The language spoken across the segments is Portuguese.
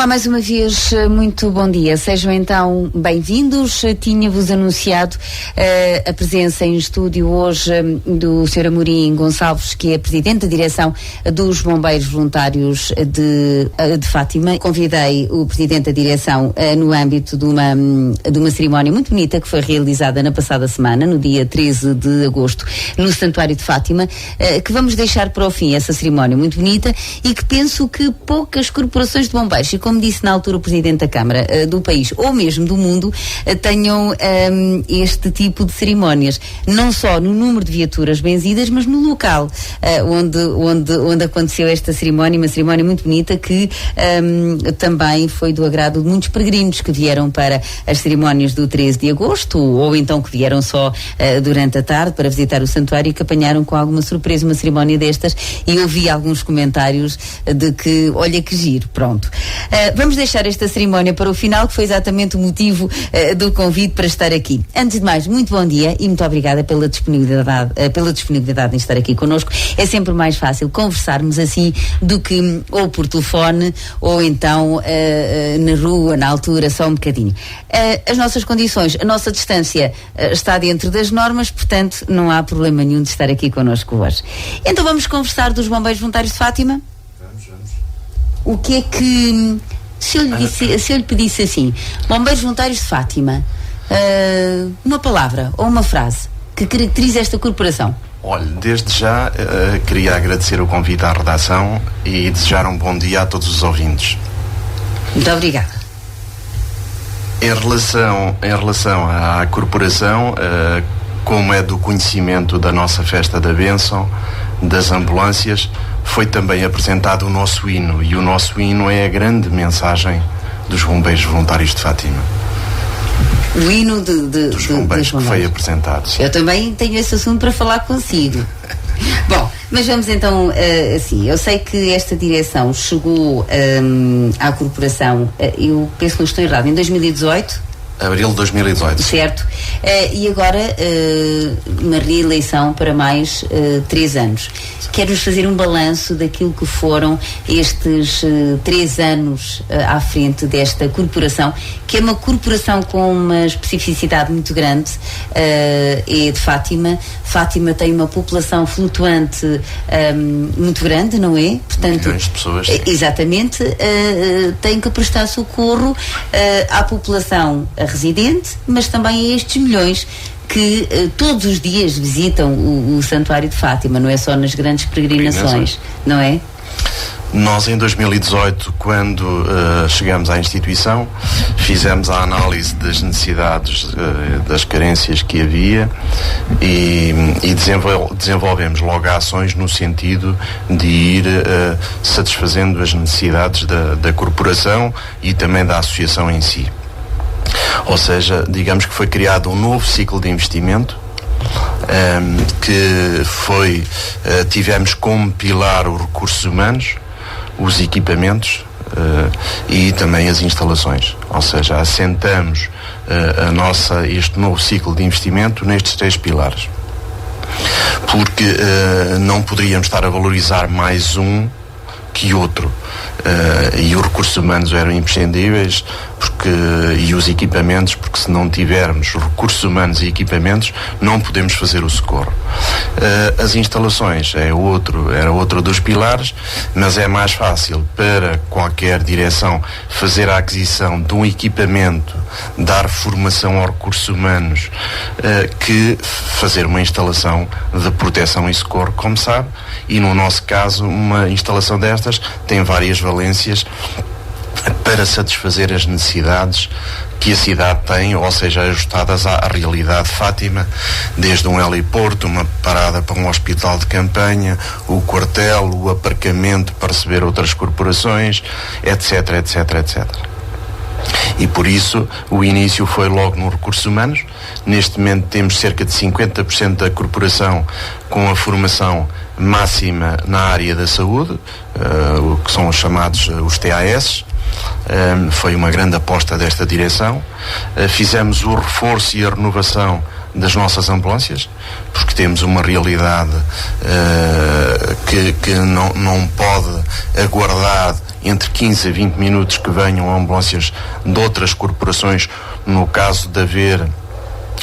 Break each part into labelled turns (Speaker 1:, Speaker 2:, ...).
Speaker 1: Olá, mais uma vez, muito bom dia. Sejam então bem-vindos. Tinha-vos anunciado a presença em estúdio hoje do Sr. Amorim Gonçalves, que é Presidente da Direção dos Bombeiros Voluntários de Fátima. Convidei o Presidente da Direção no âmbito de uma cerimónia muito bonita que foi realizada na passada semana, no dia 13 de agosto, no Santuário de Fátima, que vamos deixar para o fim, essa cerimónia muito bonita, e que penso que poucas corporações de bombeiros, e como disse na altura o Presidente da Câmara do país, ou mesmo do mundo, tenham este tipo de cerimónias, não só no número de viaturas benzidas, mas no local onde aconteceu esta cerimónia, uma cerimónia muito bonita que também foi do agrado de muitos peregrinos que vieram para as cerimónias do 13 de agosto, ou então que vieram só durante a tarde para visitar o santuário e que apanharam com alguma surpresa uma cerimónia destas, e eu vi alguns comentários de que, olha que giro, pronto. Vamos deixar esta cerimónia para o final, que foi exatamente o motivo do convite para estar aqui. Antes de mais, muito bom dia e muito obrigada pela disponibilidade em estar aqui connosco. É sempre mais fácil conversarmos assim do que ou por telefone ou então na rua, na altura, só um bocadinho. As nossas condições, a nossa distância está dentro das normas, portanto não há problema nenhum de estar aqui connosco hoje. Então vamos conversar dos Bombeiros Voluntários de Fátima?
Speaker 2: Vamos.
Speaker 1: O que é que... Se eu lhe pedisse assim, Bombeiros Voluntários de Fátima, uma palavra ou uma frase que caracteriza esta corporação?
Speaker 2: Olha, desde já queria agradecer o convite à redação e desejar um bom dia a todos os ouvintes.
Speaker 1: Muito obrigada.
Speaker 2: Em relação à corporação, como é do conhecimento da nossa festa da bênção, das ambulâncias, foi também apresentado o nosso hino, e o nosso hino é a grande mensagem dos Bombeiros Voluntários de Fátima.
Speaker 1: O hino dos
Speaker 2: bombeiros que foi apresentado.
Speaker 1: Eu também tenho esse assunto para falar consigo. Bom, mas vamos então assim, eu sei que esta direção chegou à corporação, eu penso que não estou errado, em 2018?
Speaker 2: Abril de 2018.
Speaker 1: Certo. E agora uma reeleição para mais 3 anos. Quero-nos fazer um balanço daquilo que foram estes 3 anos à frente desta corporação, que é uma corporação com uma especificidade muito grande, é de Fátima. Fátima tem uma população flutuante muito grande, não é?
Speaker 2: Portanto, milhões de pessoas. Sim.
Speaker 1: Exatamente. Tem que prestar socorro à população residente, mas também a estes milhões que todos os dias visitam o Santuário de Fátima, não é só nas grandes peregrinações, não é?
Speaker 2: Nós, em 2018, quando chegamos à instituição, fizemos a análise das necessidades, das carências que havia e desenvolvemos logo ações no sentido de ir satisfazendo as necessidades da corporação e também da associação em si. Ou seja, digamos que foi criado um novo ciclo de investimento, que foi, tivemos como pilar os recursos humanos, os equipamentos e também as instalações. Ou seja, assentamos este novo ciclo de investimento nestes 3 pilares. Porque não poderíamos estar a valorizar mais um que outro. E os recursos humanos eram imprescindíveis, e os equipamentos, porque se não tivermos recursos humanos e equipamentos não podemos fazer o socorro. As instalações era outro dos pilares, mas é mais fácil para qualquer direção fazer a aquisição de um equipamento, dar formação aos recursos humanos, que fazer uma instalação de proteção e socorro, como sabe, e no nosso caso uma instalação destas tem várias valências para satisfazer as necessidades que a cidade tem, ou seja, ajustadas à realidade de Fátima, desde um heliporto, uma parada para um hospital de campanha, o quartel, o aparcamento para receber outras corporações, etc. E por isso o início foi logo nos recursos humanos. Neste momento temos cerca de 50% da corporação com a formação máxima na área da saúde, o que são os chamados os TAS. Foi uma grande aposta desta direção. Fizemos o reforço e a renovação das nossas ambulâncias, porque temos uma realidade que não pode aguardar entre 15 a 20 minutos que venham ambulâncias de outras corporações no caso de haver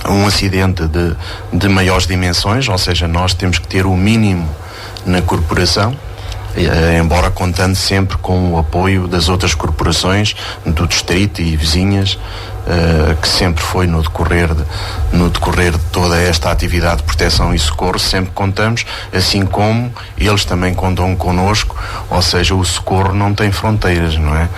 Speaker 2: um acidente de maiores dimensões, ou seja, nós temos que ter o mínimo na corporação, embora contando sempre com o apoio das outras corporações do distrito e vizinhas, que sempre foi no decorrer de toda esta atividade de proteção e socorro, sempre contamos, assim como eles também contam connosco, ou seja, o socorro não tem fronteiras, não é?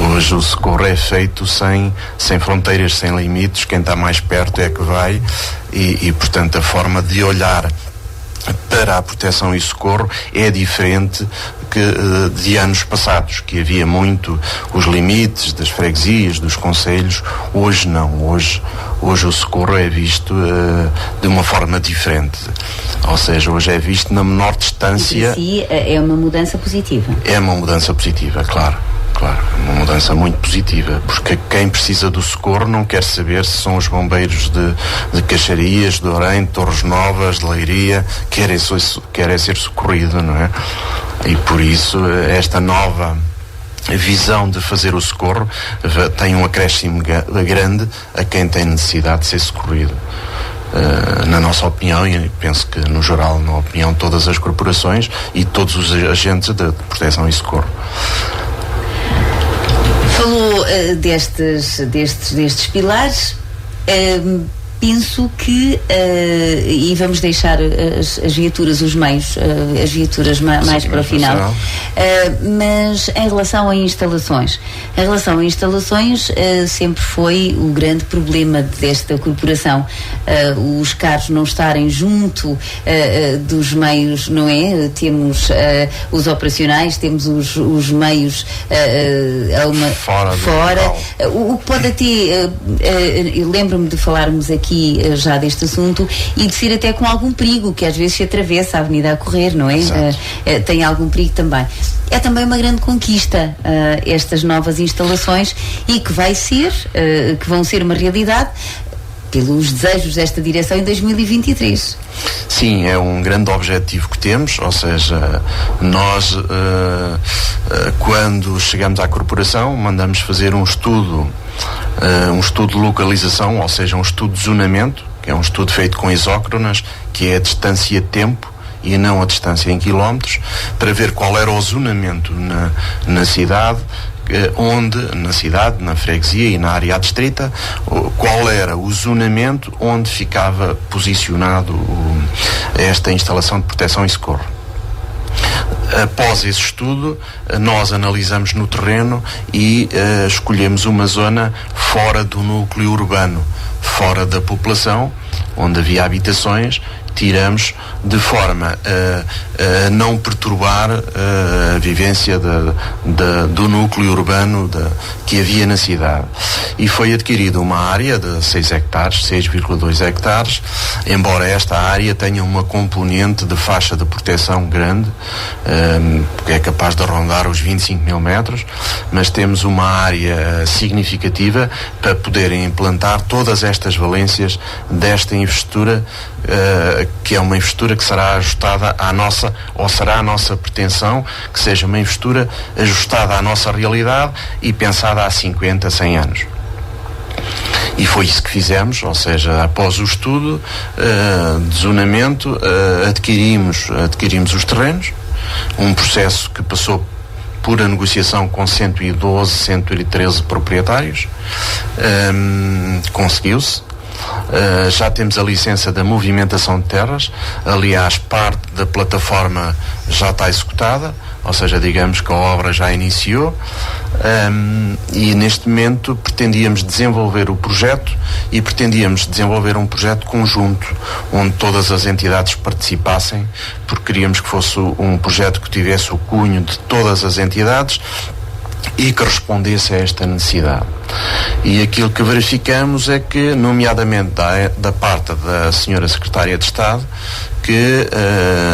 Speaker 2: Hoje o socorro é feito sem fronteiras, sem limites, quem está mais perto é que vai e portanto a forma de olhar para a proteção e socorro é diferente de anos passados, que havia muito os limites das freguesias, dos concelhos. Hoje não, hoje o socorro é visto de uma forma diferente, ou seja, hoje é visto na menor distância.
Speaker 1: E é uma mudança positiva? É uma mudança positiva,
Speaker 2: claro, uma mudança muito positiva, porque quem precisa do socorro não quer saber se são os bombeiros de Caxarias, de Orém, de Torres Novas, de Leiria, querem ser socorrido, não é? E por isso esta nova visão de fazer o socorro tem um acréscimo grande a quem tem necessidade de ser socorrido. Na nossa opinião, e penso que no geral, na opinião de todas as corporações e todos os agentes de proteção e socorro.
Speaker 1: Falou destes pilares. Penso que, e vamos deixar as viaturas, os meios, as viaturas mais para o final, mas em relação a instalações, sempre foi o grande problema desta corporação, os carros não estarem junto dos meios, não é? Temos os operacionais, temos os meios fora. O que pode até, eu lembro-me de falarmos aqui já deste assunto e de ser até com algum perigo, que às vezes se atravessa a avenida a correr, não é? Tem algum perigo também. É também uma grande conquista estas novas instalações e que que vão ser uma realidade pelos desejos desta direção em 2023.
Speaker 2: Sim, é um grande objetivo que temos, ou seja, nós quando chegamos à corporação mandamos fazer um estudo de localização, ou seja, um estudo de zonamento, que é um estudo feito com isócronas, que é a distância-tempo e não a distância em quilómetros, para ver qual era o zonamento na cidade, na freguesia e na área adstrita, qual era o zonamento onde ficava posicionado esta instalação de proteção e socorro. Após esse estudo, nós analisamos no terreno e escolhemos uma zona fora do núcleo urbano, fora da população, onde havia habitações. Tiramos de forma a não perturbar a vivência do núcleo urbano que havia na cidade. E foi adquirida uma área de 6 hectares, 6,2 hectares, embora esta área tenha uma componente de faixa de proteção grande, que é capaz de rondar os 25 mil metros, mas temos uma área significativa para poderem implantar todas estas valências desta infraestrutura, que é uma infraestrutura que será ajustada será a nossa pretensão, que seja uma infraestrutura ajustada à nossa realidade e pensada há 50, 100 anos. E foi isso que fizemos, ou seja, após o estudo de zonamento, adquirimos os terrenos, um processo que passou por a negociação com 112, 113 proprietários, conseguiu-se. Já temos a licença da movimentação de terras, aliás, parte da plataforma já está executada, ou seja, digamos que a obra já iniciou, e neste momento pretendíamos desenvolver o projeto e pretendíamos desenvolver um projeto conjunto, onde todas as entidades participassem, porque queríamos que fosse um projeto que tivesse o cunho de todas as entidades e que respondesse a esta necessidade. E aquilo que verificamos é que, nomeadamente da parte da senhora Secretária de Estado, que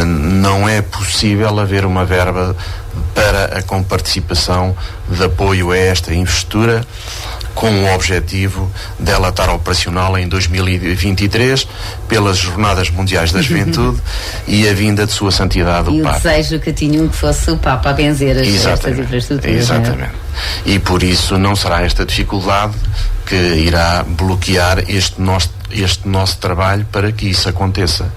Speaker 2: não é possível haver uma verba com participação de apoio a esta infraestrutura, com o objetivo dela estar operacional em 2023 pelas Jornadas Mundiais da Juventude e a vinda de Sua Santidade o Papa.
Speaker 1: E o desejo que tinham que fosse o Papa a benzer estas infraestruturas.
Speaker 2: Exatamente. E por isso não será esta dificuldade que irá bloquear este nosso trabalho para que isso aconteça.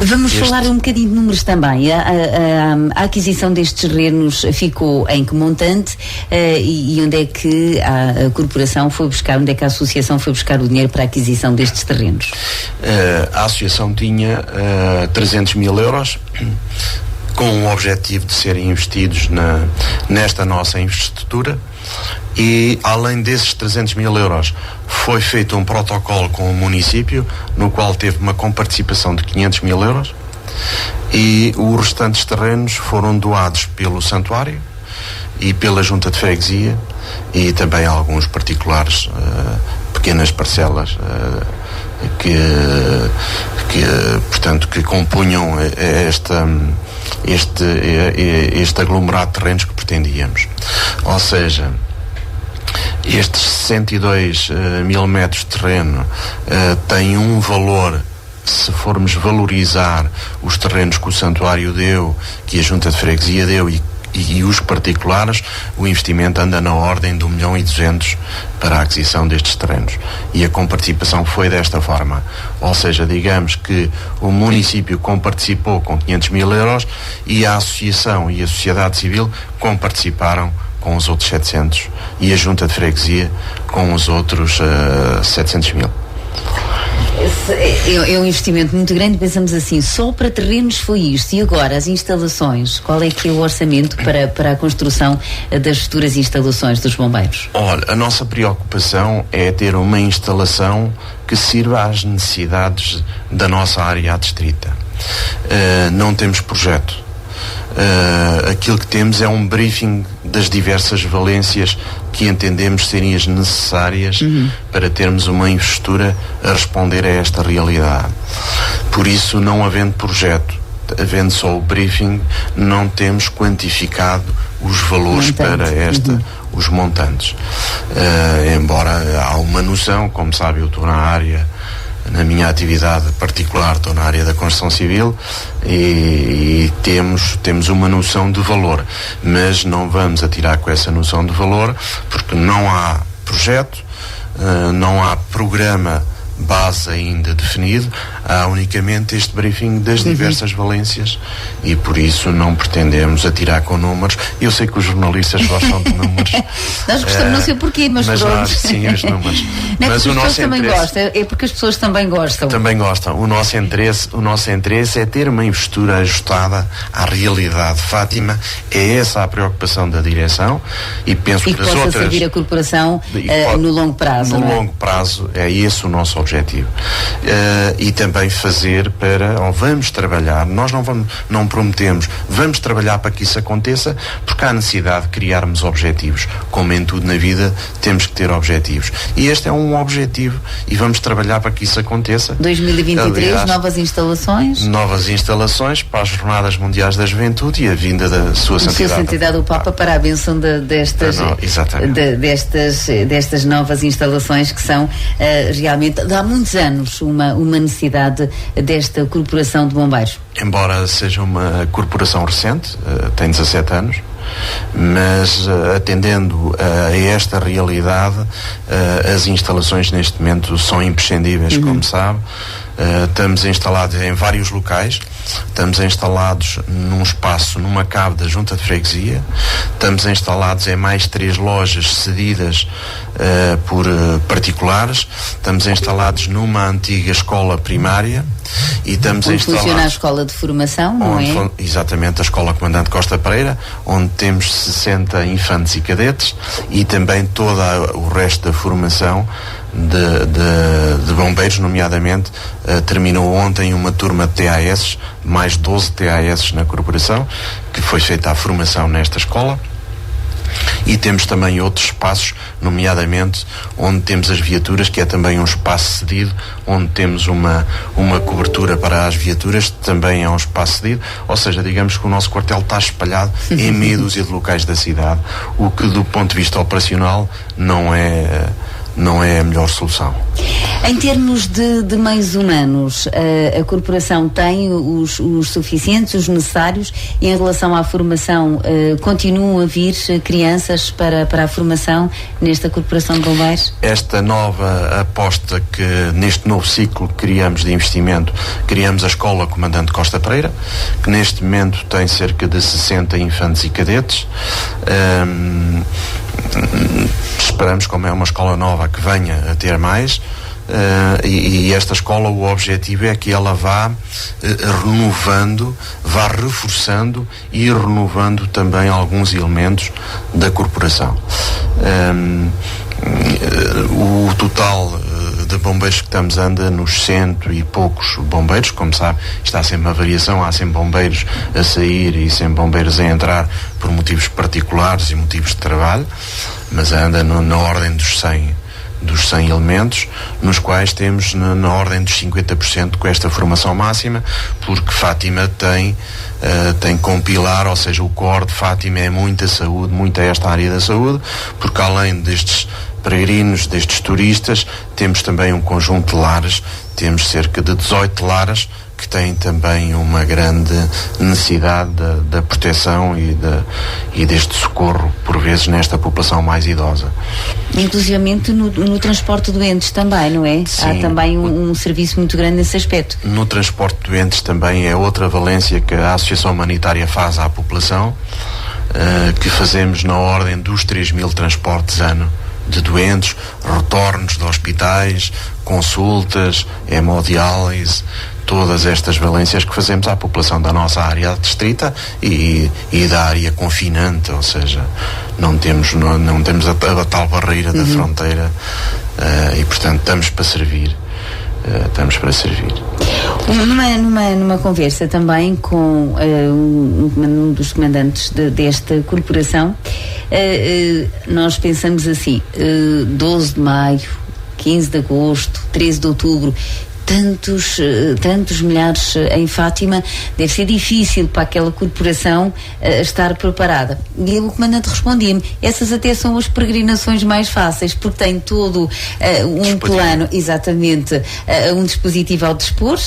Speaker 1: Vamos falar um bocadinho de números também. A aquisição destes terrenos ficou em que montante e onde é que a corporação foi buscar, onde é que a associação foi buscar o dinheiro para a aquisição destes terrenos?
Speaker 2: A associação tinha 300 mil euros com o objetivo de serem investidos nesta nossa infraestrutura. E além desses 300 mil euros foi feito um protocolo com o município no qual teve uma comparticipação de 500 mil euros e os restantes terrenos foram doados pelo santuário e pela junta de freguesia e também alguns particulares, pequenas parcelas portanto que compunham este aglomerado de terrenos que pretendíamos. Ou seja, estes 62 mil metros de terreno têm um valor, se formos valorizar os terrenos que o santuário deu, que a junta de freguesia deu e os particulares, o investimento anda na ordem de 1.200.000 para a aquisição destes terrenos. E a comparticipação foi desta forma. Ou seja, digamos que o município comparticipou com 500 mil euros e a associação e a sociedade civil comparticiparam com os outros 700 e a junta de freguesia com os outros 700 mil.
Speaker 1: É um investimento muito grande, pensamos assim, só para terrenos foi isto, e agora as instalações, qual é que é o orçamento para a construção das futuras instalações dos bombeiros?
Speaker 2: Olha, a nossa preocupação é ter uma instalação que sirva às necessidades da nossa área adstrita. Não temos projeto. Aquilo que temos é um briefing das diversas valências que entendemos serem as necessárias para termos uma infraestrutura a responder a esta realidade. Por isso, não havendo projeto, havendo só o briefing, não temos quantificado os valores para os montantes. Embora há uma noção, como sabe, eu estou na área, na minha atividade particular, estou na área da construção civil e temos uma noção de valor, mas não vamos atirar com essa noção de valor porque não há projeto, não há programa base ainda definido, há unicamente este briefing das diversas valências e por isso não pretendemos atirar com números. Eu sei que os jornalistas gostam de números.
Speaker 1: Nós gostamos, não sei porquê, mas pronto.
Speaker 2: Nós, sim, os números.
Speaker 1: Não é mas o nosso também gosta, é porque as pessoas também gostam.
Speaker 2: Também gostam. O nosso interesse é ter uma infraestrutura ajustada à realidade. Fátima, é essa a preocupação da direção e penso que as outras... E que possa
Speaker 1: servir a corporação no longo prazo,
Speaker 2: no longo prazo, é esse o nosso objetivo. E também fazer vamos trabalhar, nós não prometemos, vamos trabalhar para que isso aconteça, porque há necessidade de criarmos objetivos. Como em tudo na vida, temos que ter objetivos. E este é um objetivo e vamos trabalhar para que isso aconteça.
Speaker 1: 2023, aliás, novas instalações
Speaker 2: para as Jornadas Mundiais da Juventude e a vinda da Sua Santidade
Speaker 1: o Papa para a bênção destas novas instalações que são realmente... Há muitos anos uma necessidade desta corporação de bombeiros.
Speaker 2: Embora seja uma corporação recente, tem 17 anos, mas atendendo a esta realidade, as instalações neste momento são imprescindíveis, como sabe. Estamos instalados em vários locais, estamos instalados num espaço, numa cave da junta de freguesia, estamos instalados em mais 3 lojas cedidas por particulares, estamos instalados numa antiga escola primária e estamos instalados...
Speaker 1: funciona a escola de formação, não é?
Speaker 2: Exatamente, a Escola Comandante Costa Pereira, onde temos 60 infantes e cadetes e também todo o resto da formação de bombeiros, nomeadamente terminou ontem uma turma de TAS, mais 12 TAS na corporação, que foi feita a formação nesta escola. E temos também outros espaços, nomeadamente onde temos as viaturas, que é também um espaço cedido, onde temos uma cobertura para as viaturas, também é um espaço cedido, ou seja, digamos que o nosso quartel está espalhado em meia dúzia de locais da cidade, o que do ponto de vista operacional não é a melhor solução.
Speaker 1: Em termos de meios humanos, a corporação tem os suficientes, os necessários, e em relação à formação, continuam a vir crianças para a formação nesta corporação de bombeiros?
Speaker 2: Esta nova aposta que neste novo ciclo criamos de investimento, criamos a Escola Comandante Costa Pereira, que neste momento tem cerca de 60 infantes e cadetes. Esperamos, como é uma escola nova, que venha a ter mais, e esta escola, o objetivo é que ela vá renovando, vá reforçando e renovando também alguns elementos da corporação. O total de bombeiros que estamos anda nos 100 e poucos bombeiros, como sabe, está sempre uma variação, há sempre bombeiros a sair e sempre bombeiros a entrar por motivos particulares e motivos de trabalho, mas anda na ordem dos 100 elementos, nos quais temos na ordem dos 50% com esta formação máxima, porque Fátima tem como pilar, ou seja, o core de Fátima é muita saúde, muita esta área da saúde, porque além destes peregrinos, destes turistas, temos também um conjunto de lares, temos cerca de 18 lares que têm também uma grande necessidade da proteção e deste socorro, por vezes, nesta população mais idosa.
Speaker 1: Inclusivamente no transporte de doentes também, não é?
Speaker 2: Sim.
Speaker 1: Há também um serviço muito grande nesse aspecto.
Speaker 2: No transporte de doentes também é outra valência que a Associação Humanitária faz à população, que fazemos na ordem dos 3.000 transportes ano de doentes, retornos de hospitais, consultas, hemodiálise, todas estas valências que fazemos à população da nossa área distrita e da área confinante, ou seja, não temos a tal barreira da fronteira, e portanto estamos para servir. Numa
Speaker 1: conversa também com um dos comandantes desta corporação, nós pensamos assim, 12 de maio, 15 de agosto, 13 de outubro, tantos milhares em Fátima, deve ser difícil para aquela corporação estar preparada. E o comandante respondia-me, essas até são as peregrinações mais fáceis, porque tem todo um plano, exatamente, um dispositivo ao dispor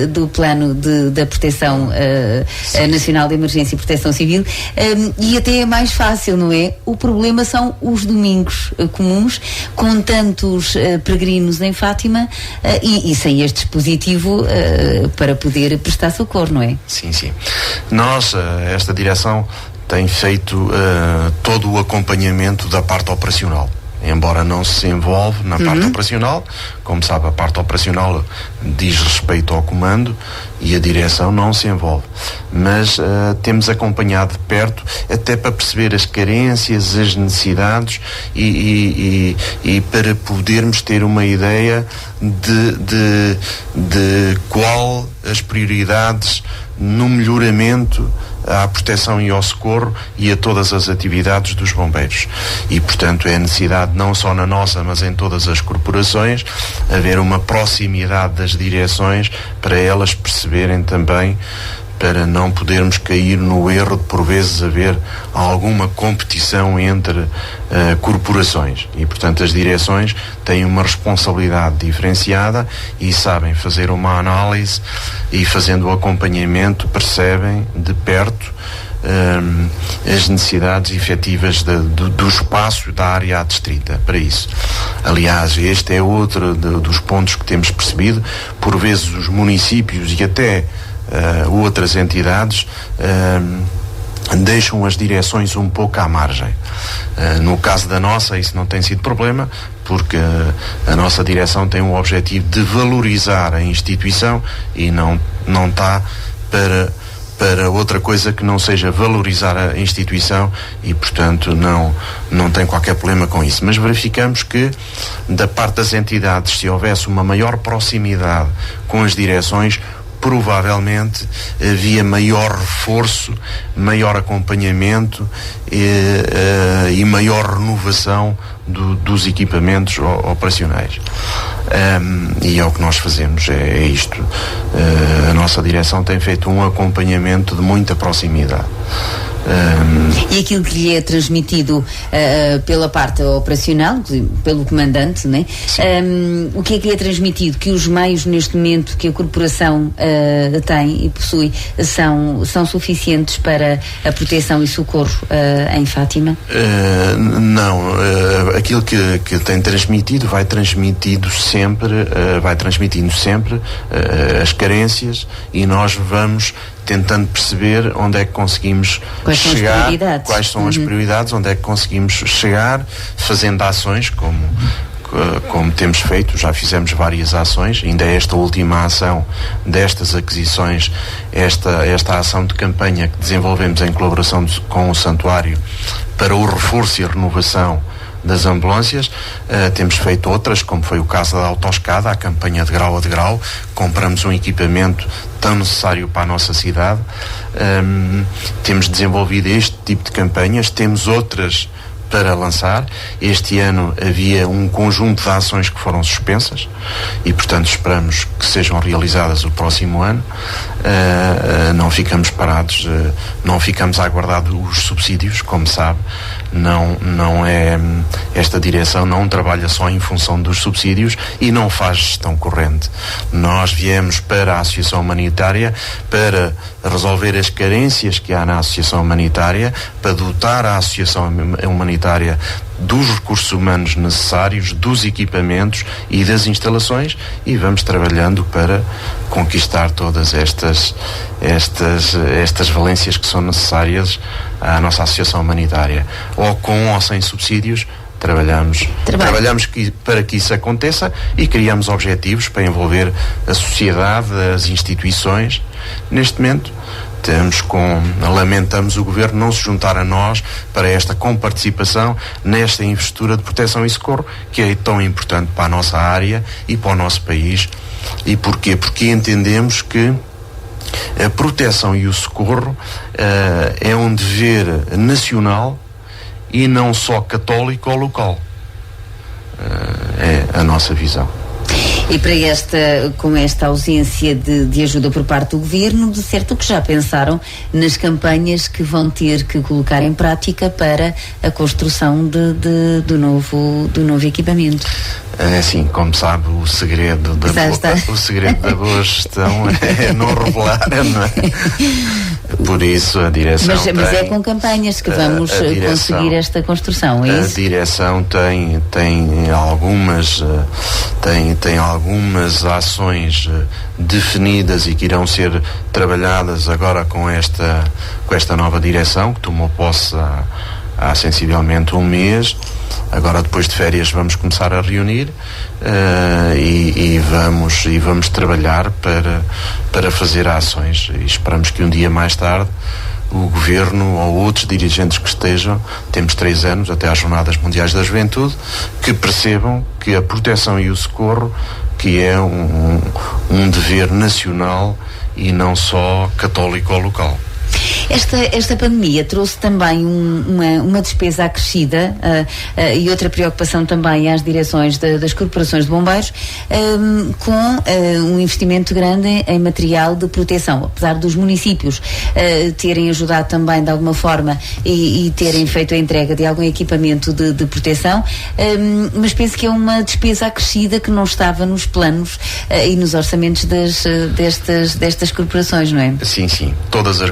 Speaker 1: do plano da Proteção Nacional de Emergência e Proteção Civil, e até é mais fácil, não é? O problema são os domingos comuns, com tantos peregrinos em Fátima, e sem este dispositivo para poder prestar socorro, não é?
Speaker 2: Sim, sim. Nós, esta direção tem feito todo o acompanhamento da parte operacional. Embora não se envolve na parte operacional, como sabe, a parte operacional diz respeito ao comando e a direção não se envolve. Mas temos acompanhado de perto, até para perceber as carências, as necessidades e para podermos ter uma ideia de qual as prioridades no melhoramento à proteção e ao socorro e a todas as atividades dos bombeiros. E, portanto, é necessidade, não só na nossa, mas em todas as corporações, haver uma proximidade das direções para elas perceberem também, para não podermos cair no erro de, por vezes, haver alguma competição entre corporações. E, portanto, as direções têm uma responsabilidade diferenciada e sabem fazer uma análise e, fazendo o acompanhamento, percebem de perto as necessidades efetivas do espaço da área adstrita para isso. Aliás, este é outro dos pontos que temos percebido. Por vezes os municípios e até outras entidades deixam as direções um pouco à margem. No caso da nossa, isso não tem sido problema, porque a nossa direção tem o objetivo de valorizar a instituição e não está para outra coisa que não seja valorizar a instituição e, portanto, não tem qualquer problema com isso. Mas verificamos que, da parte das entidades, se houvesse uma maior proximidade com as direções, provavelmente havia maior reforço, maior acompanhamento e maior renovação dos equipamentos operacionais. E é o que nós fazemos, é isto. A nossa direção tem feito um acompanhamento de muita proximidade.
Speaker 1: E aquilo que lhe é transmitido pela parte operacional, pelo comandante, né? O que é que lhe é transmitido? Que os meios neste momento que a corporação tem e possui são suficientes para a proteção e socorro em Fátima?
Speaker 2: Não, aquilo que tem transmitido vai transmitindo sempre as carências, e nós vamos tentando perceber onde é que conseguimos chegar, quais são as prioridades, onde é que conseguimos chegar, fazendo ações como temos feito. Já fizemos várias ações, ainda esta última ação destas aquisições, esta ação de campanha que desenvolvemos em colaboração com o Santuário para o reforço e a renovação das ambulâncias. Temos feito outras, como foi o caso da autoescada, a campanha de grau a degrau. Compramos um equipamento tão necessário para a nossa cidade. Temos desenvolvido este tipo de campanhas, temos outras para lançar. Este ano havia um conjunto de ações que foram suspensas e, portanto, esperamos que sejam realizadas o próximo ano. Não ficamos parados, não ficamos a aguardar os subsídios, como sabe. Não é, esta direção não trabalha só em função dos subsídios e não faz gestão corrente. Nós viemos para a Associação Humanitária para resolver as carências que há na Associação Humanitária, para dotar a Associação Humanitária dos recursos humanos necessários, dos equipamentos e das instalações, e vamos trabalhando para conquistar todas estas valências que são necessárias à nossa Associação Humanitária. Ou com ou sem subsídios, trabalhamos para que isso aconteça, e criamos objetivos para envolver a sociedade, as instituições. Neste momento lamentamos o Governo não se juntar a nós para esta comparticipação nesta infraestrutura de proteção e socorro, que é tão importante para a nossa área e para o nosso país. E porquê? Porque entendemos que a proteção e o socorro é um dever nacional e não só católico ou local. É a nossa visão.
Speaker 1: E para com esta ausência de ajuda por parte do Governo, de certo que já pensaram nas campanhas que vão ter que colocar em prática para a construção do novo equipamento?
Speaker 2: Assim, como sabe, o segredo da boa gestão é não revelar, não é? Por isso a direção
Speaker 1: mas é com campanhas que vamos conseguir esta construção, é isso?
Speaker 2: A direção tem algumas ações definidas e que irão ser trabalhadas agora com esta nova direção, que tomou posse há sensivelmente um mês. Agora, depois de férias, vamos começar a reunir e vamos trabalhar para fazer ações, e esperamos que um dia mais tarde o Governo ou outros dirigentes que estejam, temos 3 anos até às Jornadas Mundiais da Juventude, que percebam que a proteção e o socorro que é um dever nacional e não só católico ou local.
Speaker 1: Esta pandemia trouxe também uma despesa acrescida e outra preocupação também às direções das corporações de bombeiros, com um investimento grande em material de proteção, apesar dos municípios terem ajudado também de alguma forma e terem feito a entrega de algum equipamento de proteção, mas penso que é uma despesa acrescida que não estava nos planos e nos orçamentos destas corporações, não é?
Speaker 2: Sim. Todas as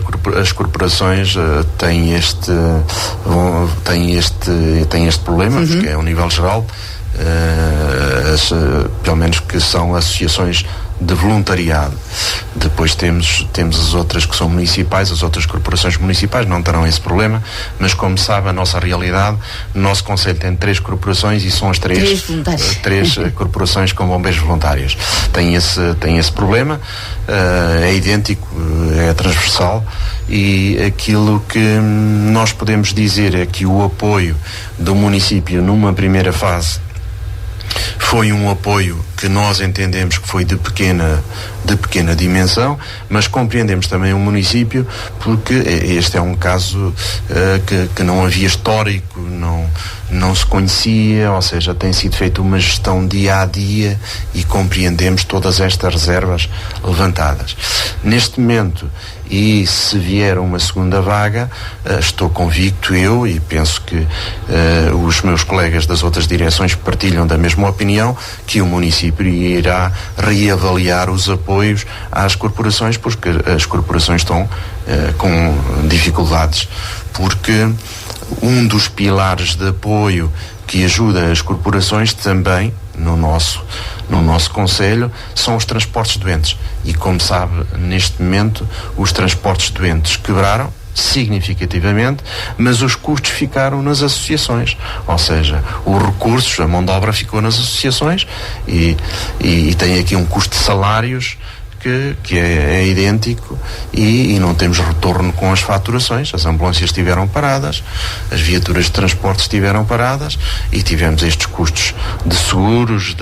Speaker 2: corporações têm este problema, porque é um nível geral, pelo menos que são associações de voluntariado. Depois temos as outras que são municipais, as outras corporações municipais não terão esse problema, mas como sabe, a nossa realidade, o nosso concelho tem 3 corporações e são as 3 corporações com bombeiros voluntários. Tem esse problema, é idêntico, é transversal, e aquilo que nós podemos dizer é que o apoio do município numa primeira fase Foi um apoio que nós entendemos que foi de pequena dimensão, mas compreendemos também o município, porque este é um caso que não havia histórico, não se conhecia, ou seja, tem sido feita uma gestão dia a dia e compreendemos todas estas reservas levantadas. Neste momento, e se vier uma segunda vaga, estou convicto, eu, e penso que os meus colegas das outras direções partilham da mesma opinião, que o município irá reavaliar os apoios às corporações, porque as corporações estão com dificuldades, porque um dos pilares de apoio que ajuda as corporações também no nosso concelho são os transportes doentes, e como sabe, neste momento os transportes doentes quebraram significativamente, mas os custos ficaram nas associações, ou seja, os recursos, a mão de obra ficou nas associações e tem aqui um custo de salários que é idêntico e não temos retorno com as faturações. As ambulâncias estiveram paradas, as viaturas de transporte estiveram paradas e tivemos estes custos de seguros,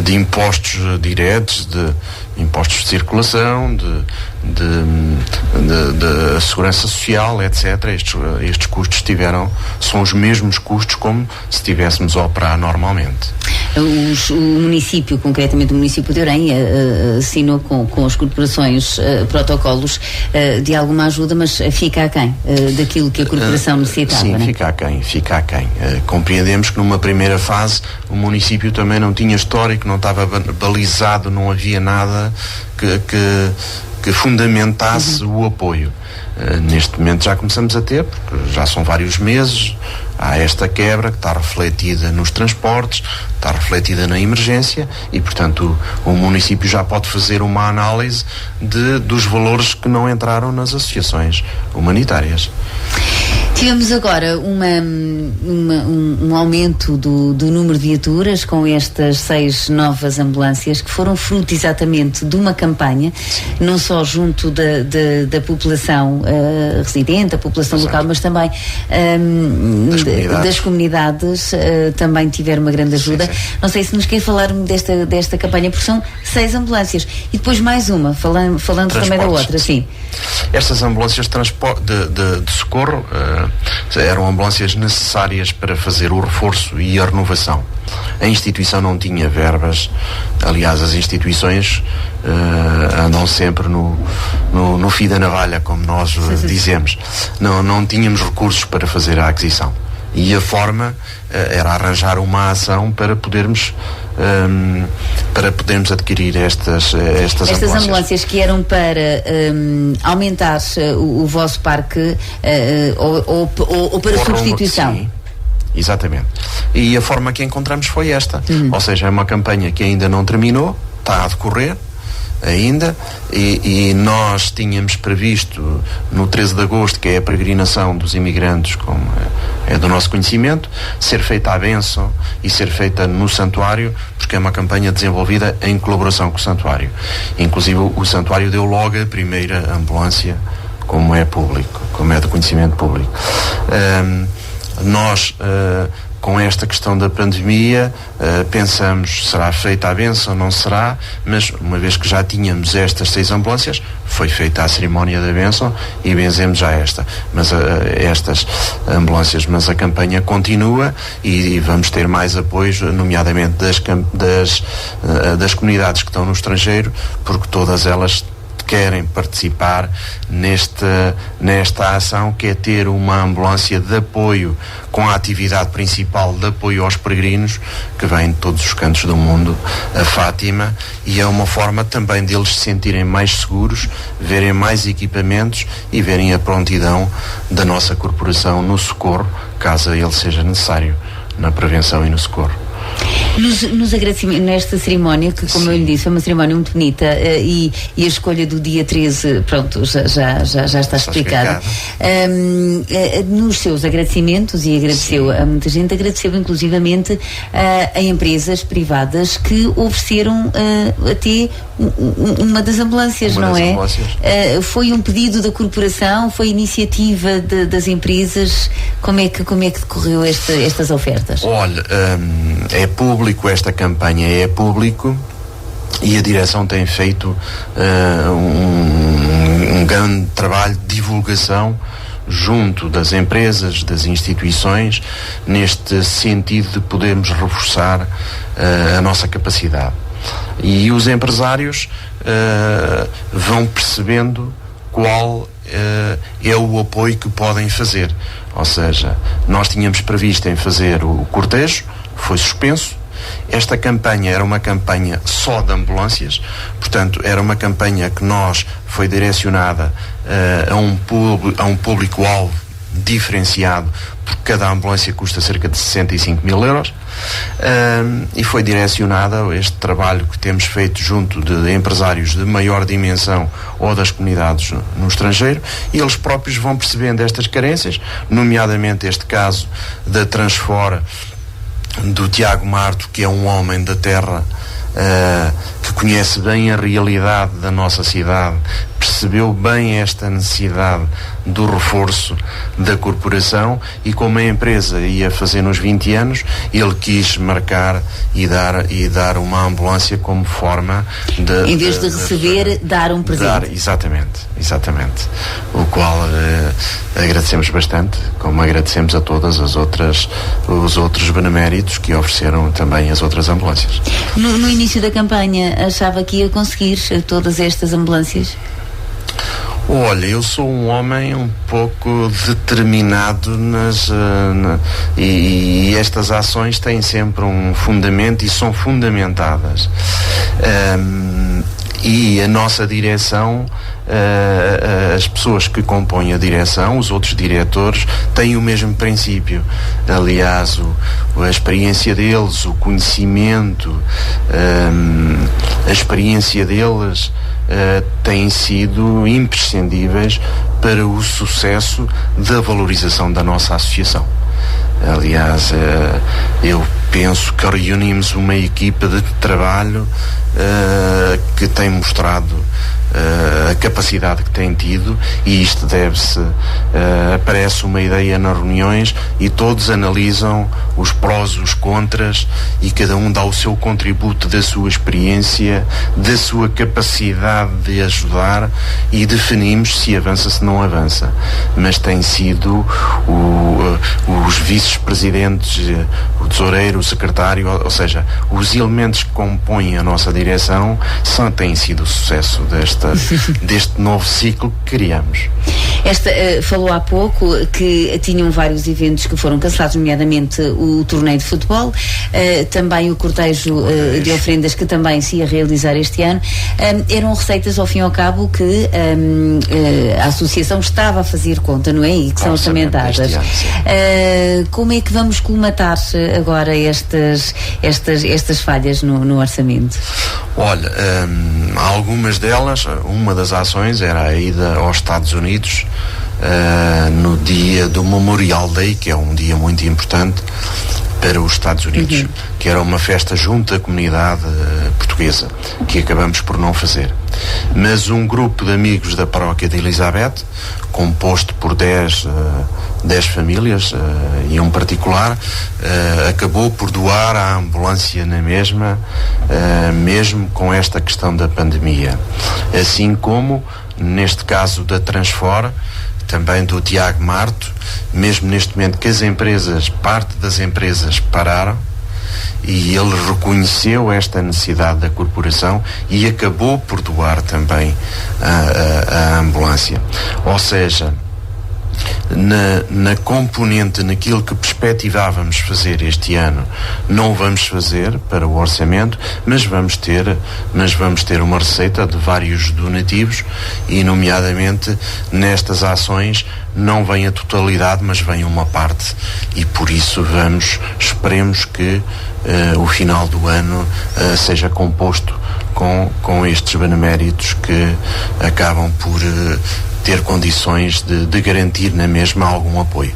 Speaker 2: de impostos diretos, de impostos de circulação, de segurança social, etc. Estes custos são os mesmos custos como se estivéssemos a operar normalmente.
Speaker 1: O município, concretamente o município de Orem, assinou com as corporações protocolos de alguma ajuda, mas fica aquém daquilo que a corporação necessitava.
Speaker 2: Sim,
Speaker 1: né?
Speaker 2: fica aquém. Compreendemos que numa primeira fase o município também não tinha histórico, não estava balizado, não havia nada que fundamentasse o apoio. Neste momento já começamos a ter, porque já são vários meses, há esta quebra que está refletida nos transportes, está refletida na emergência e, portanto, o município já pode fazer uma análise dos valores que não entraram nas associações humanitárias.
Speaker 1: Tivemos agora um aumento do número de viaturas com estas 6 novas ambulâncias que foram fruto exatamente de uma campanha, não só junto da população residente, a população
Speaker 2: Exato.
Speaker 1: Local, mas também das comunidades também tiveram uma grande ajuda.
Speaker 2: Sim.
Speaker 1: Não sei se nos quer falar desta campanha, porque são 6 ambulâncias e depois mais uma, falando também da outra, sim.
Speaker 2: Estas ambulâncias de socorro eram ambulâncias necessárias para fazer o reforço e a renovação. A instituição não tinha verbas, aliás, as instituições andam sempre no fio da navalha, como nós dizemos. Não tínhamos recursos para fazer a aquisição. E a forma era arranjar uma ação para podermos adquirir estas
Speaker 1: ambulâncias que eram para aumentar o vosso parque ou para substituição.
Speaker 2: Sim, exatamente. E a forma que encontramos foi esta. Ou seja, é uma campanha que ainda não terminou, está a decorrer ainda, e nós tínhamos previsto no 13 de agosto, que é a peregrinação dos imigrantes, como é do nosso conhecimento, ser feita a bênção e ser feita no santuário, porque é uma campanha desenvolvida em colaboração com o santuário. Inclusive o santuário deu logo a primeira ambulância, como é público, como é do conhecimento público. Nós com esta questão da pandemia, pensamos, será feita a bênção, não será, mas uma vez que já tínhamos estas 6 ambulâncias, foi feita a cerimónia da bênção e benzemos já estas ambulâncias, mas a campanha continua e vamos ter mais apoios, nomeadamente das comunidades que estão no estrangeiro, porque todas elas querem participar nesta ação, que é ter uma ambulância de apoio com a atividade principal de apoio aos peregrinos que vêm de todos os cantos do mundo a Fátima, e é uma forma também deles se sentirem mais seguros, verem mais equipamentos e verem a prontidão da nossa corporação no socorro, caso ele seja necessário, na prevenção e no socorro.
Speaker 1: Nos agradecimentos, nesta cerimónia, que como eu lhe disse, é uma cerimónia muito bonita, e a escolha do dia 13, pronto, já está explicada. Nos seus agradecimentos, e agradeceu a muita gente, agradeceu inclusivamente a empresas privadas que ofereceram até uma das ambulâncias, não é? Foi um pedido da corporação, foi iniciativa das empresas. Como é que decorreu estas ofertas?
Speaker 2: Olha, é público, esta campanha é público, e a direção tem feito um grande trabalho de divulgação junto das empresas, das instituições, neste sentido de podermos reforçar a nossa capacidade. E os empresários vão percebendo qual é o apoio que podem fazer. Ou seja, nós tínhamos previsto em fazer o cortejo, foi suspenso. Esta campanha era uma campanha só de ambulâncias, portanto era uma campanha que foi direcionada a um público-alvo diferenciado, porque cada ambulância custa cerca de 65 mil euros, e foi direcionada a este trabalho que temos feito junto de empresários de maior dimensão ou das comunidades no estrangeiro, e eles próprios vão percebendo estas carências, nomeadamente este caso da Transfora, do Tiago Marto, que é um homem da terra, que conhece bem a realidade da nossa cidade, percebeu bem esta necessidade do reforço da corporação, e como a empresa ia fazer nos 20 anos, ele quis marcar e dar uma ambulância como forma de...
Speaker 1: Em vez de receber, dar um presente.
Speaker 2: Exatamente. O qual agradecemos bastante, como agradecemos a todas os outros beneméritos que ofereceram também as outras ambulâncias.
Speaker 1: No início da campanha, achava que ia conseguir todas estas ambulâncias?
Speaker 2: Olha, eu sou um homem um pouco determinado e estas ações têm sempre um fundamento e são fundamentadas. E a nossa direção, as pessoas que compõem a direção, os outros diretores, têm o mesmo princípio. Aliás, a experiência deles, o conhecimento, a experiência deles têm sido imprescindíveis para o sucesso da valorização da nossa associação. Aliás, eu penso que reunimos uma equipa de trabalho que tem mostrado a capacidade que tem tido, e isto deve-se, aparece uma ideia nas reuniões e todos analisam os prós, os contras, e cada um dá o seu contributo da sua experiência, da sua capacidade de ajudar, e definimos se avança, se não avança. Mas tem sido os vice-presidentes, o tesoureiro, o secretário, ou seja, os elementos que compõem a nossa direção têm sido o sucesso deste novo ciclo que criamos.
Speaker 1: Falou há pouco que tinham vários eventos que foram cancelados, nomeadamente o torneio de futebol, também o cortejo de ofrendas, que também se ia realizar este ano. Eram receitas, ao fim e ao cabo, que a associação estava a fazer conta, não é? E que são orçamentadas. Como é que vamos colmatar agora estas falhas no orçamento?
Speaker 2: Olha, algumas delas, uma das ações era a ida aos Estados Unidos no dia do Memorial Day, que é um dia muito importante para os Estados Unidos, que era uma festa junto à comunidade portuguesa, que acabamos por não fazer. Mas um grupo de amigos da paróquia de Elizabeth, composto por 10 famílias e um particular, acabou por doar a ambulância na mesma, mesmo com esta questão da pandemia. Assim como, neste caso da Transfora, também do Tiago Marto, mesmo neste momento que parte das empresas pararam, e ele reconheceu esta necessidade da corporação e acabou por doar também a ambulância. Ou seja, na componente, naquilo que perspectivávamos fazer este ano, não vamos fazer para o orçamento, mas vamos ter uma receita de vários donativos e, nomeadamente, nestas ações não vem a totalidade, mas vem uma parte, e por isso esperemos que o final do ano seja composto com estes beneméritos que acabam por ter condições de garantir na mesma algum apoio.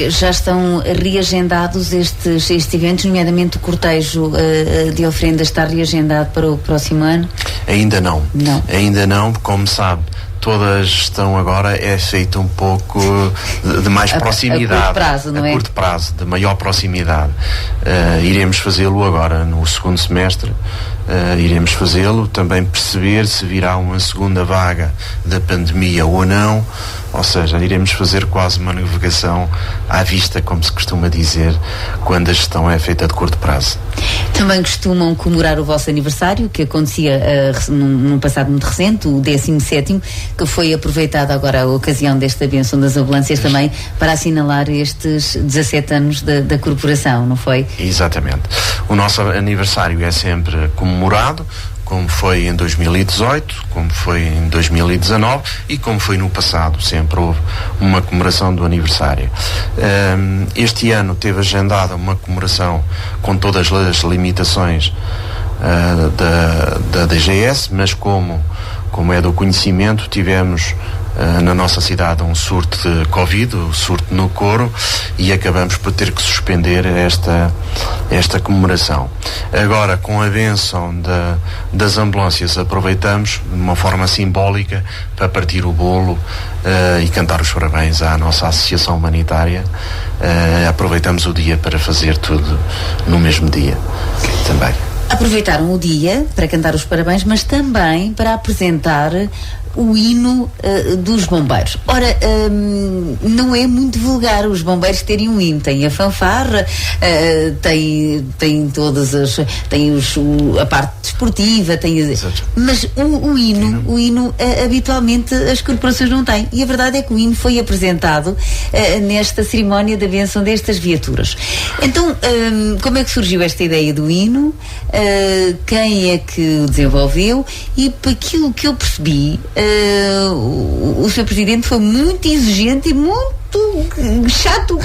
Speaker 1: Já estão reagendados estes eventos, nomeadamente o cortejo de ofrendas está reagendado para o próximo ano?
Speaker 2: Ainda não. Ainda não, como sabe, toda a gestão agora é feita um pouco de mais proximidade.
Speaker 1: A curto prazo, não é?
Speaker 2: A curto prazo, de maior proximidade. Iremos fazê-lo agora no segundo semestre. Iremos fazê-lo, também perceber se virá uma segunda vaga da pandemia ou não, ou seja, iremos fazer quase uma navegação à vista, como se costuma dizer, quando a gestão é feita de curto prazo.
Speaker 1: Também costumam comemorar o vosso aniversário, que acontecia num passado muito recente, o 17º, que foi aproveitado agora a ocasião desta bênção das ambulâncias também para assinalar estes 17 anos da corporação, não foi?
Speaker 2: Exatamente. O nosso aniversário é sempre comemorado, como foi em 2018, como foi em 2019 e como foi no passado, sempre houve uma comemoração do aniversário. Este ano teve agendada uma comemoração com todas as limitações da DGS, mas como é do conhecimento, tivemos na nossa cidade um surto de Covid, o surto no Coro, e acabamos por ter que suspender esta comemoração. Agora, com a bênção das ambulâncias, aproveitamos de uma forma simbólica para partir o bolo e cantar os parabéns à nossa associação humanitária. Aproveitamos o dia para fazer tudo no mesmo dia também.
Speaker 1: Aproveitaram o dia para cantar os parabéns, mas também para apresentar o hino dos bombeiros. Ora, não é muito vulgar os bombeiros terem um hino. Tem a fanfarra, tem todas as... tem a parte desportiva, mas o hino habitualmente as corporações não têm. E a verdade é que o hino foi apresentado nesta cerimónia da bênção destas viaturas. Então, como é que surgiu esta ideia do hino? Quem é que o desenvolveu? E para aquilo que eu percebi, o Sr. Presidente foi muito exigente e muito chato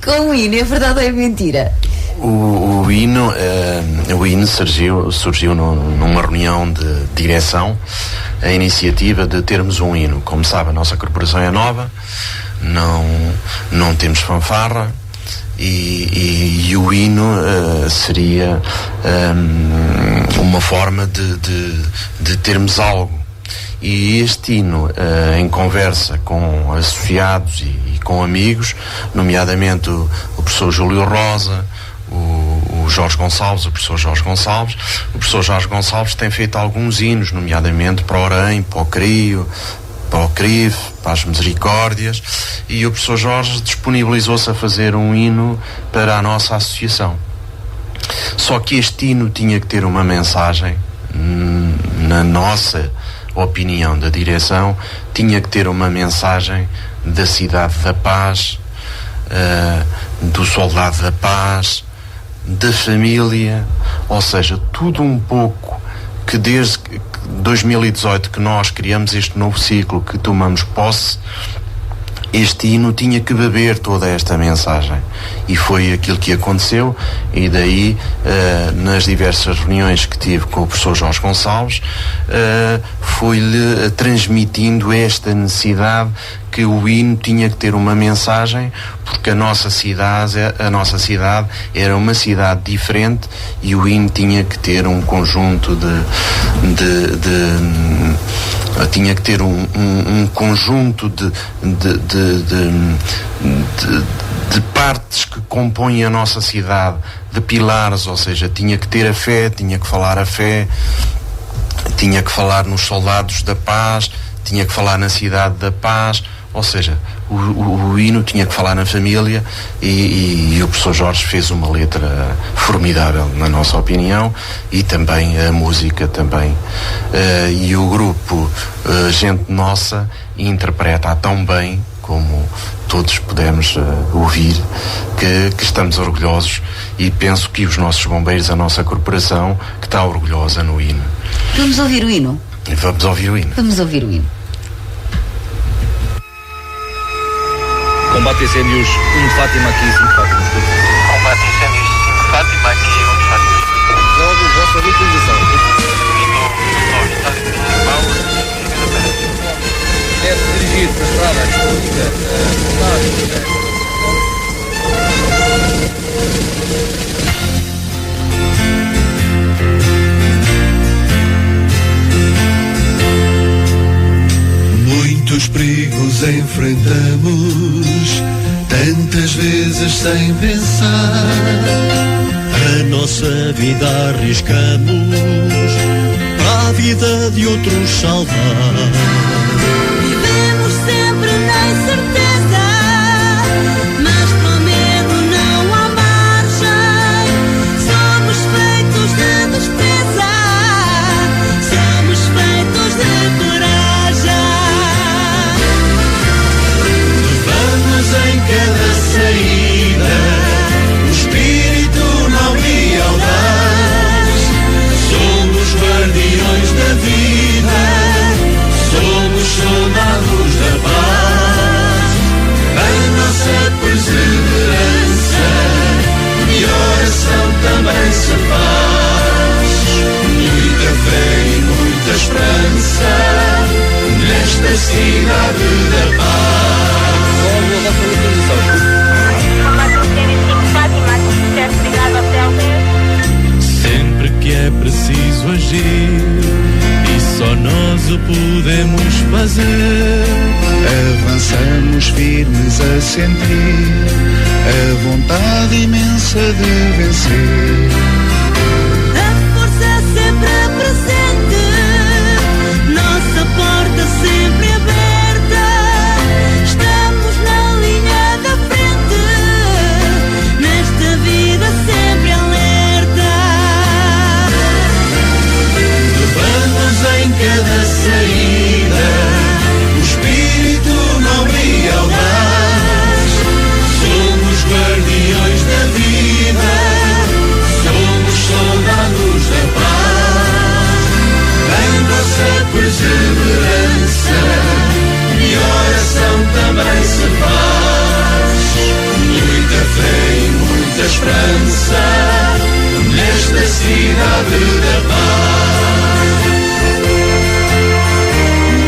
Speaker 1: com o hino. É verdade ou é mentira?
Speaker 2: O hino surgiu numa reunião de direção, a iniciativa de termos um hino. Como sabe, a nossa corporação é nova, não temos fanfarra, e o hino seria uma forma de termos algo. E este hino, em conversa com associados e com amigos, nomeadamente o professor Júlio Rosa, o Jorge Gonçalves, o professor Jorge Gonçalves tem feito alguns hinos, nomeadamente para o Orem, para o CRIO, para o CRIF, para as Misericórdias, e o professor Jorge disponibilizou-se a fazer um hino para a nossa associação. Só que este hino tinha que ter uma mensagem, na nossa opinião da direção, tinha que ter uma mensagem da cidade da paz, do soldado da paz, da família, ou seja, tudo um pouco que desde 2018 que nós criamos este novo ciclo, que tomamos posse, este hino tinha que beber toda esta mensagem, e foi aquilo que aconteceu. E daí, nas diversas reuniões que tive com o professor Jorge Gonçalves, fui-lhe transmitindo esta necessidade que o hino tinha que ter uma mensagem, porque a nossa cidade era uma cidade diferente, e o hino tinha que ter um conjunto tinha que ter um conjunto de partes que compõem a nossa cidade, de pilares, ou seja, tinha que ter a fé, tinha que falar a fé, tinha que falar nos soldados da paz, tinha que falar na cidade da paz, ou seja, o hino tinha que falar na família e o professor Jorge fez uma letra formidável, na nossa opinião, e também a música também. E o grupo Gente Nossa interpreta tão bem como todos pudemos ouvir, que estamos orgulhosos, e penso que os nossos bombeiros, a nossa corporação, que está orgulhosa no hino.
Speaker 1: Vamos ouvir o hino?
Speaker 2: Vamos ouvir o hino.
Speaker 1: Vamos ouvir o hino.
Speaker 3: Combate incêndios 1 de Fátima, aqui 5 de Fátima.
Speaker 4: Combate incêndios 5 de Fátima, aqui 1 de Fátima.
Speaker 3: Logo, vossa localização.
Speaker 4: Estou no estádio principal.
Speaker 3: Deve dirigir para a estrada pública.
Speaker 5: Muitos perigos enfrentamos, tantas vezes sem pensar. A nossa vida arriscamos para a vida de outros salvar.
Speaker 6: Vivemos sempre na incerteza, mas para o medo não há margem. Somos feitos de destreza, somos feitos de coragem.
Speaker 5: Em cada saída, o espírito nobre e audaz. Somos guardiões da vida, somos soldados da paz. Em nossa perseverança e oração também se faz. Muita fé e muita esperança nesta cidade da paz.
Speaker 7: Sempre que é preciso agir e só nós o podemos fazer,
Speaker 5: avançamos firmes a sentir a vontade imensa de vencer.
Speaker 6: A força sempre presente, nossa porta sempre aberta. Estamos na linha da frente, nesta vida sempre alerta.
Speaker 5: Levamos em cada saída o espírito nobre e audaz. Somos guardiões da vida, somos soldados da paz. Em nossa perseverança e oração também se faz. Muita fé e muita esperança nesta cidade da paz.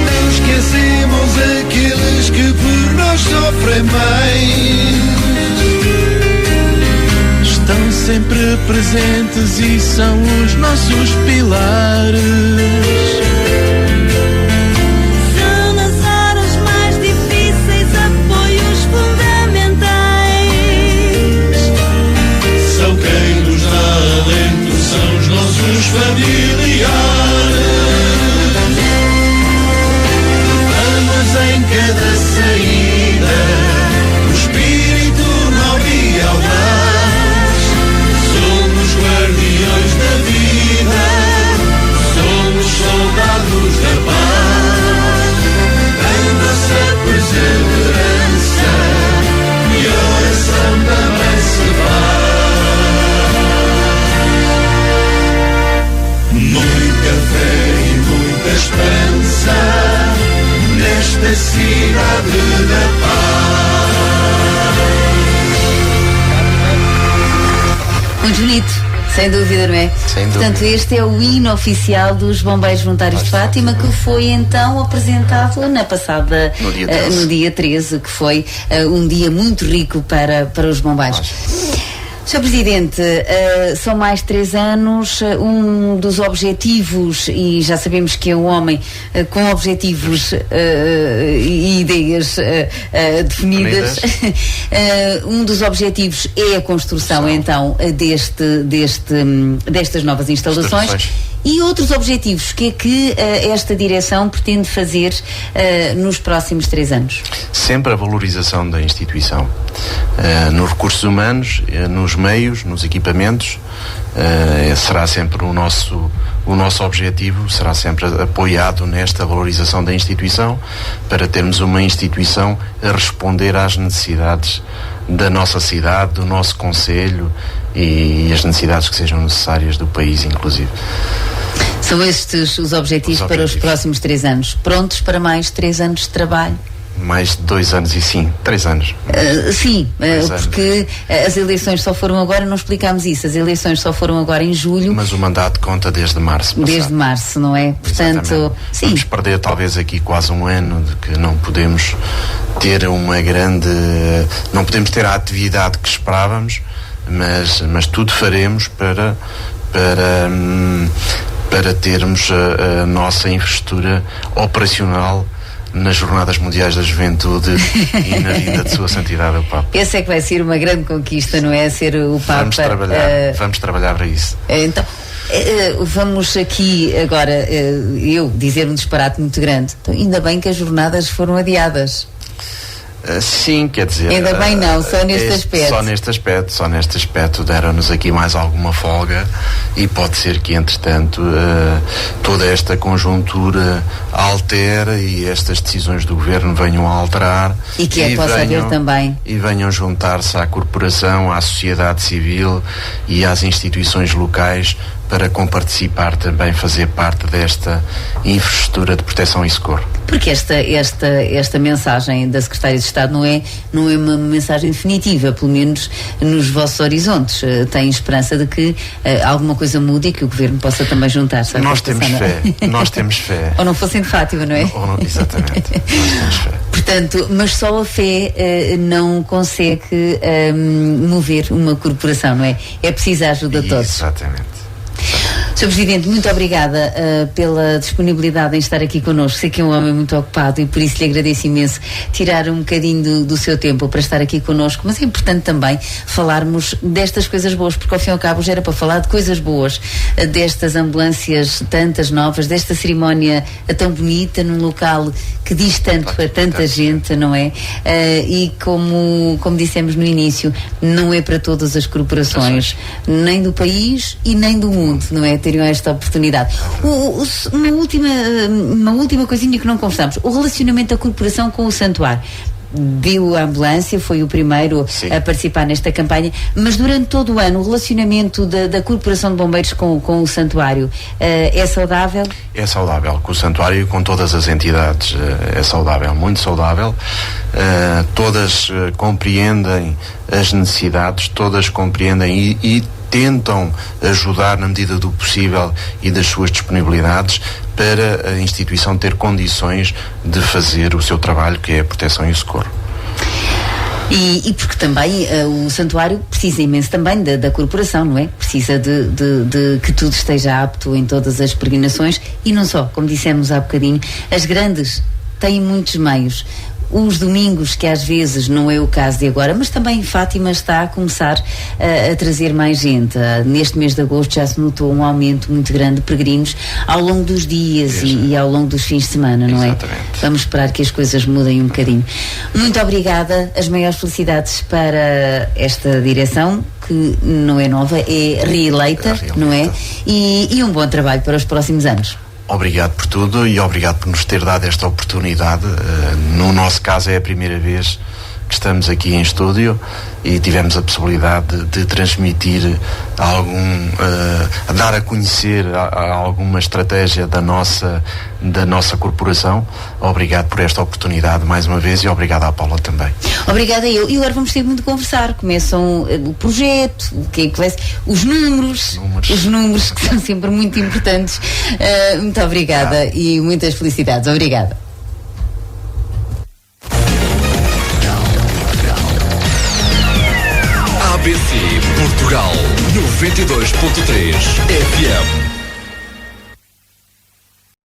Speaker 5: Não esquecemos aqueles que por nós sofrem bem.
Speaker 7: estão sempre presentes e são os nossos pilares.
Speaker 5: Os familiares, vamos em cada saída o espírito nobre e audaz. Somos guardiões da vida, somos soldados da paz. Em nossa perseverança e oração também se faz. Muita fé e muita esperança nesta cidade da paz.
Speaker 1: Muito bonito, sem dúvida, não é?
Speaker 2: Sem dúvida.
Speaker 1: Portanto, este é o hino oficial dos Bombeiros Voluntários de Fátima, que foi então apresentado na passada, no dia 13, que foi um dia muito rico para os bombeiros. Sr. Presidente, são mais de 3 anos, um dos objetivos, e já sabemos que é um homem com objetivos e ideias definidas, um dos objetivos é a construção então destas novas instalações E outros objetivos, que é que esta direção pretende fazer nos próximos 3 anos?
Speaker 2: Sempre a valorização da instituição, nos recursos humanos, nos meios, nos equipamentos. Será sempre o nosso objetivo, será sempre apoiado nesta valorização da instituição, para termos uma instituição a responder às necessidades da nossa cidade, do nosso concelho e as necessidades que sejam necessárias do país, inclusive.
Speaker 1: São estes os objetivos para os próximos 3 anos. Prontos para mais 3 anos de trabalho?
Speaker 2: Mais de 2 anos e sim, 3 anos.
Speaker 1: Porque as eleições só foram agora, não explicámos isso, as eleições só foram agora em julho.
Speaker 2: Mas o mandato conta desde março passado.
Speaker 1: Desde março, não é? Portanto, sim.
Speaker 2: Vamos perder talvez aqui quase um ano de que não podemos ter não podemos ter a atividade que esperávamos, mas tudo faremos para termos a nossa infraestrutura operacional nas Jornadas Mundiais da Juventude e na vinda de Sua Santidade o Papa.
Speaker 1: Essa é que vai ser uma grande conquista, não é? Ser o Papa.
Speaker 2: Vamos trabalhar para isso.
Speaker 1: Então, vamos aqui agora, eu dizer um disparate muito grande. Então, ainda bem que as jornadas foram adiadas.
Speaker 2: Sim, quer dizer...
Speaker 1: Ainda bem não, só neste aspecto.
Speaker 2: Só neste aspecto deram-nos aqui mais alguma folga e pode ser que, entretanto, toda esta conjuntura altere e estas decisões do Governo venham a alterar.
Speaker 1: E que possa haver também.
Speaker 2: E venham juntar-se à corporação, à sociedade civil e às instituições locais para comparticipar também, fazer parte desta infraestrutura de proteção e socorro.
Speaker 1: Porque esta mensagem da Secretária de Estado não é uma mensagem definitiva, pelo menos nos vossos horizontes. Tem esperança de que alguma coisa mude e que o Governo possa também juntar-se.
Speaker 2: Nós temos fé.
Speaker 1: Ou não fossem de Fátima, não é?
Speaker 2: Exatamente. Nós temos fé.
Speaker 1: Portanto, mas só a fé não consegue mover uma corporação, não é? É preciso a ajuda de todos.
Speaker 2: Exatamente.
Speaker 1: Sr. Presidente, muito obrigada pela disponibilidade em estar aqui connosco. Sei que é um homem muito ocupado e por isso lhe agradeço imenso tirar um bocadinho do seu tempo para estar aqui connosco, mas é importante também falarmos destas coisas boas, porque ao fim e ao cabo já era para falar de coisas boas, destas ambulâncias tantas novas, desta cerimónia tão bonita num local que diz tanto a tanta gente, não é? E como dissemos no início, não é para todas as corporações, nem do país e nem do mundo, não é? Teriam esta oportunidade. Uma última coisinha que não conversamos, o relacionamento da corporação com o santuário. Viu a ambulância, foi o primeiro a participar nesta campanha, mas durante todo o ano o relacionamento da Corporação de Bombeiros com o santuário é saudável?
Speaker 2: É saudável, com o santuário e com todas as entidades, é saudável, muito saudável. Todas compreendem as necessidades, todas compreendem e tentam ajudar na medida do possível e das suas disponibilidades para a instituição ter condições de fazer o seu trabalho, que é a proteção e o socorro.
Speaker 1: E porque também o santuário precisa imenso também da corporação, não é? Precisa de que tudo esteja apto em todas as peregrinações e não só, como dissemos há bocadinho, as grandes têm muitos meios. Os domingos, que às vezes não é o caso de agora, mas também Fátima está a começar a trazer mais gente. Neste mês de agosto já se notou um aumento muito grande de peregrinos ao longo dos dias e ao longo dos fins de semana, não é? Vamos esperar que as coisas mudem um bocadinho. Muito obrigada, as maiores felicidades para esta direção, que não é nova, é reeleita, não é? E um bom trabalho para os próximos anos.
Speaker 2: Obrigado por tudo e obrigado por nos ter dado esta oportunidade. No nosso caso é a primeira vez que estamos aqui em estúdio e tivemos a possibilidade de transmitir a dar a conhecer alguma estratégia da nossa corporação. Obrigado por esta oportunidade mais uma vez e obrigado à Paula também.
Speaker 1: Obrigada eu. E agora vamos ter muito de conversar. Começam o projeto, o que é que vai ser, os números que são sempre muito importantes. Muito obrigada e muitas felicidades. Obrigada.
Speaker 8: ABC Portugal 92.3 FM.